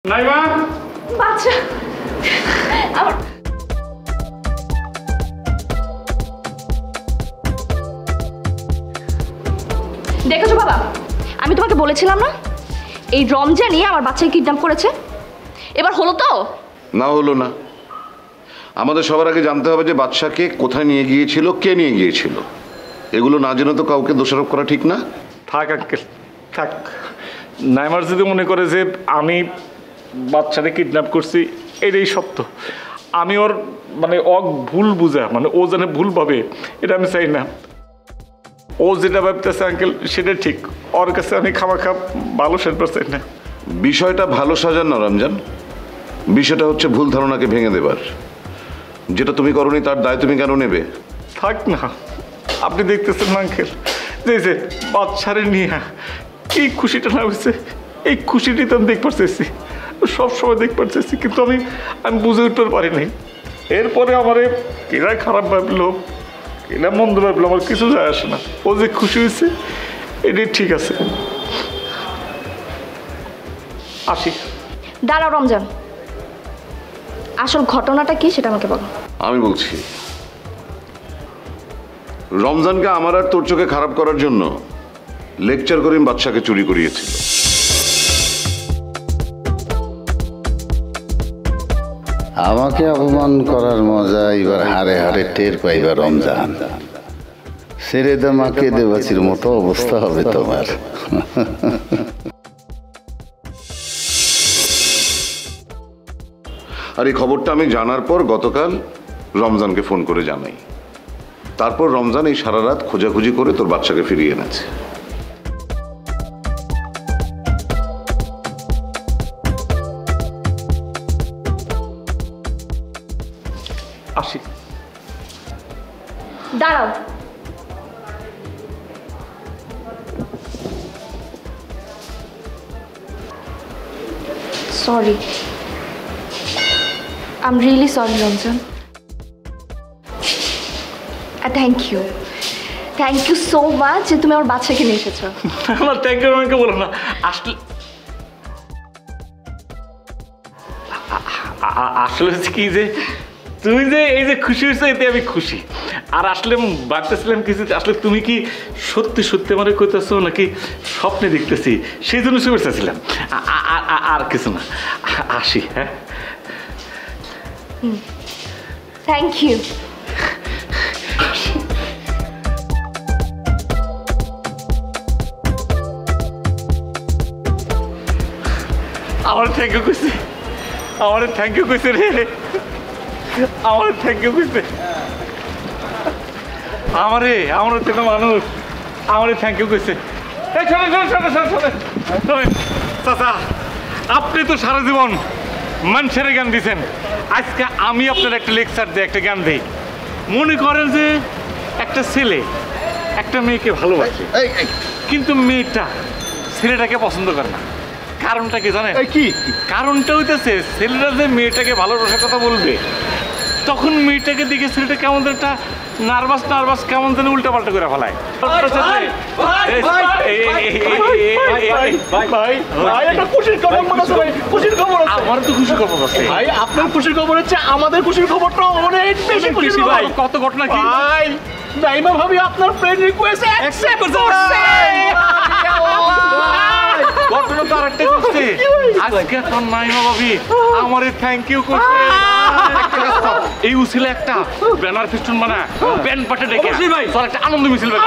নাইমা বাচ্চা আমার দেখেছো বাবা, আমি তোমাকে বলেছিলাম না এই রমজানই আমার বাচ্চাকে কিডন্যাপ করেছে। এবার হলো তো? না হলো না। আমাদের সবার আগে জানতে হবে যে বাচ্চাকে কোথায় নিয়ে গিয়েছিল, কে নিয়ে গিয়েছিল। এগুলো না জেনে তো কাউকে দোষারোপ করা ঠিক না। থাক আঙ্কেল থাক। নাইমার যদি মনে করে যে আমি বাচ্চাকে কিডন্যাপ করছি এটাই সত্য, আমি ওর মানে ভুল বুঝা মানে ও জানে ভুল ভাবে, এটা আমি চাই না। ও যেটা ভাবতেছে আঙ্কেল সেটা ঠিক, ওর কাছে আমি খামাখা ভালো সাজবার চাই না। বিষয়টা ভালো সাজান না রমজান, বিষয়টা হচ্ছে ভুল ধারণাকে ভেঙে দেবার। যেটা তুমি করনি তার দায় তুমি কেন নেবে? থাক না, আপনি দেখতেছেন না আঙ্কেল যে বাচ্চারে নিয়ে কি খুশিটা না হয়েছে, এই খুশিটি তো আমি দেখতে পারতেছি, সবসময় দেখতে পারতেছি, কিন্তু আমি বুঝে উঠতে পারি নাই। এরপরে আমারে এরা খারাপ ভাবলো এরা মন্দ ভাবলো আমার কিছু যায় আসে না, ও যে খুশি হয়েছে এটাই ঠিক আছে। আসি। দাঁড়াও রমজান, আসল ঘটনাটা কি সেটা আমাকে বলো। আমি বলছি, রমজানকে আমার আর তোর চোখে খারাপ করার জন্য লেকচার করিম বাচ্চাকে চুরি করিয়েছিল। আমাকে অপমান করার মজা এবার হারে হারে টের পাইবা রমজান। ছেড়ে দামাকে দেবাচির মতো অবস্থা হবে তোমার। আর এই খবরটা আমি জানার পর গতকাল রমজানকে ফোন করে জানাই। তারপর রমজান এই সারা রাত খোঁজাখুঁজি করে তোর বাচ্চাকে ফিরিয়ে এনেছে। আসি। দাঁড়াও, sorry, I am really sorry Ramzan. Thank you so much যে তুমি আমার বাচ্চাকে নিয়ে এসেছো। আমার থ্যাংক ইউ আমাকে বলো না, আসলে আসলে হচ্ছে কি যে তুমি যে এই যে খুশি হয়েছো এতে আমি খুশি। আর আসলে ভাবতেছিলাম কিছু, আসলে তুমি কি সত্যি সত্যি মনে করতেছো নাকি স্বপ্নে দেখতেছি, সেই জন্য শুভেচ্ছা ছিলাম, আর কিছু না। আসি। হ্যাঁ থ্যাংক ইউ। আমার থ্যাংক ইউ কইছে, আমার থ্যাংক ইউ কইছে রে, আমার থ্যাংক ইউ কইছে আমারে, আমার থেকে মানুষ আমারে থ্যাংক ইউ কইছে। এই চাচা, আপনি তো সারা জীবন মানুষের জ্ঞান দিচ্ছেন, আজকে আমি আপনার একটা লেকচার দিই, একটা জ্ঞান দিই। মনে করেন যে একটা ছেলে একটা মেয়েকে ভালোবাসে, কিন্তু মেয়েটা ছেলেটাকে পছন্দ করে না। কারণটা কি জানেন? কি কারণটা হইতেছে, ছেলেটা যে মেয়েটাকে ভালোবাসার কথা বলবে তখন মেয়েটাকে দেখে ছেলেটা কেমন একটা নার্ভাস কেমন যেন উল্টা পাল্টা করে ফেলায়। আমার তো খুশির খবর আছে ভাই, আপনার খুশির খবর হচ্ছে আমাদের খুশির খবরটা অনেক বেশি খুশি ভাই। কত ঘটনা কি ভাই, নাইমা ভাবি আপনার ফ্রেন্ড রিকোয়েস্ট অ্যাকসেপ্ট করছে। ঘটনা তো আরেকটা করছে, আজকে তোর নাইমা ভাবি আমারে থ্যাংক ইউ করছে। এই উছিলে একটা ব্যানার ফিস্টুন বানা ব্যান্ড পাটে ডেকে তোর একটা আনন্দ মিছিল ভাই।